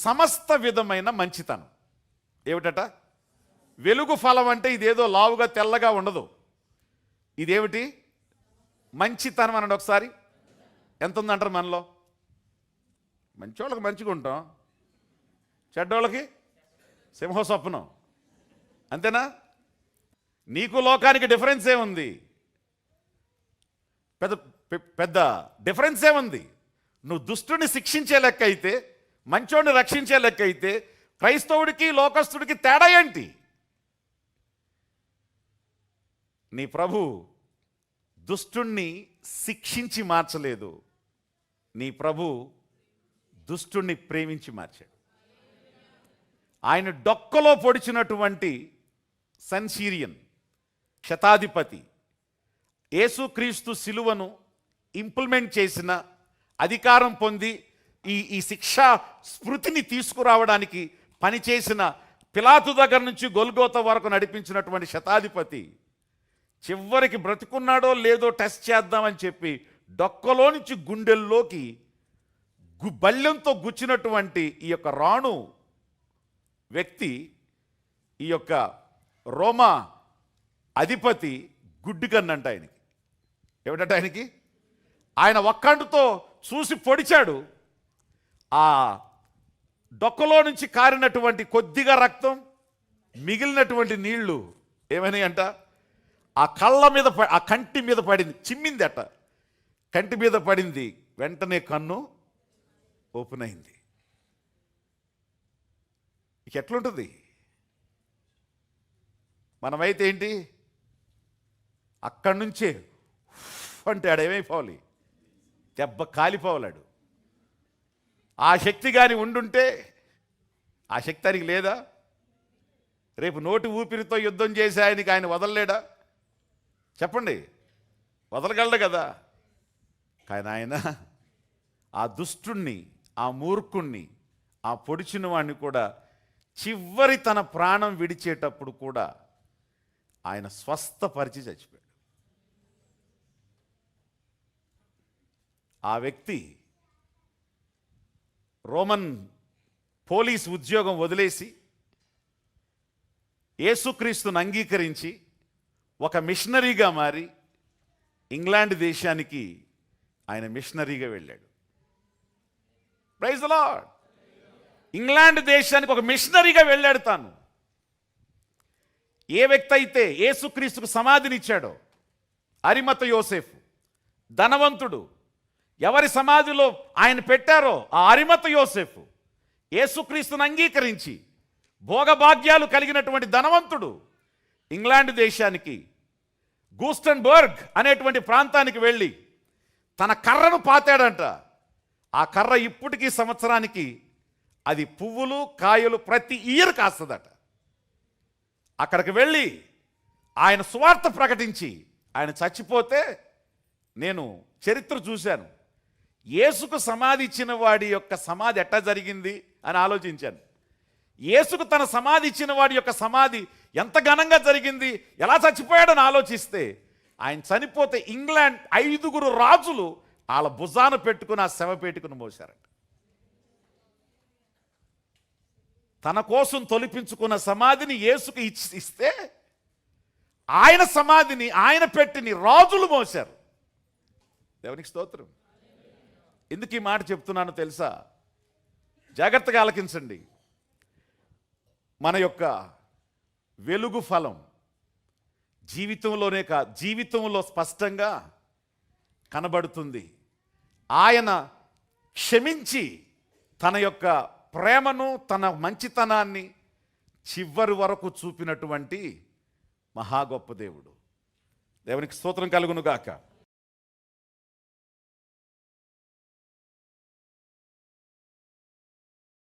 సమస్త విధమైన మంచితనం. ఏమిటట? వెలుగు ఫలం అంటే ఇదేదో లావుగా తెల్లగా ఉండదు. ఇదేమిటి? మంచితనం అనండి ఒకసారి. ఎంత ఉందంటారు మనలో? మంచోళ్ళకి మంచిగా ఉంటాం, చెడ్డోళ్ళకి సింహ స్వప్నం. అంతేనా? నీకు లోకానికి డిఫరెన్స్ ఏముంది? పెద్ద పెద్ద డిఫరెన్స్ ఏముంది? నువ్వు దుష్టుని శిక్షించే లెక్క అయితే, మంచోడిని రక్షించే లెక్క అయితే, క్రైస్తవుడికి లోకస్తుడికి తేడా ఏంటి? నీ ప్రభు దుష్టుణ్ణి శిక్షించి మార్చలేదు, నీ ప్రభు దుష్టుణ్ణి ప్రేమించి మార్చాడు. ఆయన డొక్కలో పొడిచినటువంటి సెన్సీరియన్ శతాధిపతి యేసుక్రీస్తు సిలువను ఇంప్లిమెంట్ చేసిన, అధికారం పొంది ఈ శిక్షా స్మృతిని తీసుకురావడానికి పనిచేసిన, పిలాతు దగ్గర నుంచి గొల్గోత వరకు నడిపించినటువంటి శతాధిపతి చివరికి బ్రతుకున్నాడో లేదో టెస్ట్ చేద్దామని చెప్పి డొక్కలో నుంచి గుండెల్లోకి బల్యంతో గుచ్చినటువంటి ఈ యొక్క రాణు వ్యక్తి, ఈ యొక్క రోమా అధిపతి గుడ్డి కన్నంట ఆయనకి. ఏమిటంటే ఆయనకి? ఆయన ఒక్కంటుతో చూసి పొడిచాడు. ఆ డొక్కలో నుంచి కారినటువంటి కొద్దిగా రక్తం, మిగిలినటువంటి నీళ్లు ఏమైనాయి అంట? ఆ కళ్ళ మీద, ఆ కంటి మీద పడింది, చిమ్మింది అట. కంటి మీద పడింది, వెంటనే కన్ను ఓపెన్ అయింది. ఇక ఎట్లుంటుంది? మనమైతే ఏంటి, అక్కడి నుంచే అంటే ఆడేమైపోవాలి, దెబ్బ కాలిపోవాలాడు. ఆ శక్తి కానీ ఉండుంటే, ఆ శక్తి ఆయనకి లేదా? రేపు నోటి ఊపిరితో యుద్ధం చేసి ఆయనకి ఆయన వదలలేడా? చెప్పండి, వదలగలడు కదా. కానీ ఆయన ఆ దుష్టుణ్ణి, ఆ మూర్ఖుణ్ణి, ఆ పొడిచిన వాడిని కూడా చివరి తన ప్రాణం విడిచేటప్పుడు కూడా ఆయన స్వస్థపరిచి చచ్చిపోయాడు. ఆ వ్యక్తి రోమన్ పోలీస్ ఉద్యోగం వదిలేసి యేసుక్రీస్తును అంగీకరించి ఒక మిషనరీగా మారి ఇంగ్లాండ్ దేశానికి ఆయన మిషనరీగా వెళ్ళాడు. Praise the lord. ఇంగ్లాండ్ దేశానికి ఒక మిషనరీగా వెళ్ళాడు తాను. ఏ వ్యక్తి అయితే యేసుక్రీస్తుకు సమాధినిచ్చాడో, అరిమత యోసేఫు ధనవంతుడు, ఎవరి సమాధిలో ఆయన పెట్టారో ఆ అరిమత యోసేఫు యేసుక్రీస్తును అంగీకరించి భోగభాగ్యాలు కలిగినటువంటి ధనవంతుడు ఇంగ్లాండ్ దేశానికి గూస్టన్బర్గ్ అనేటువంటి ప్రాంతానికి వెళ్ళి తన కర్రను పాతాడంట. ఆ కర్ర ఇప్పటికీ సంవత్సరానికి అది పువ్వులు కాయలు ప్రతి ఇయర్ కాస్తుందట. అక్కడికి వెళ్ళి ఆయన సువార్త ప్రకటించి ఆయన చచ్చిపోతే, నేను చరిత్ర చూశాను, యేసుకు సమాధి ఇచ్చిన వాడి యొక్క సమాధి ఎట్టా జరిగింది అని ఆలోచించాను. యేసుకు తన సమాధి ఇచ్చిన వాడి యొక్క సమాధి ఎంత ఘనంగా జరిగింది, ఎలా చచ్చిపోయాడని ఆలోచిస్తే, ఆయన చనిపోతే ఇంగ్లాండ్ 5 రాజులు వాళ్ళ భుజాన పెట్టుకుని ఆ శవపేటికను మోశారట. తన కోసం తొలిపించుకున్న సమాధిని యేసుకు ఇస్తే, ఆయన సమాధిని, ఆయన పెట్టిని రాజులు మోశారు. దేవునికి స్తోత్రం. ఎందుకు ఈ మాట చెప్తున్నానో తెలుసా? జాగ్రత్తగా ఆలకించండి. మన యొక్క వెలుగు ఫలం జీవితంలోనే కాదు, జీవితంలో స్పష్టంగా కనబడుతుంది. ఆయన క్షమించి తన యొక్క ప్రేమను, తన మంచితనాన్ని చివరి వరకు చూపినటువంటి మహా గొప్ప దేవుడు. దేవునికి స్తోత్రం కలుగును గాక.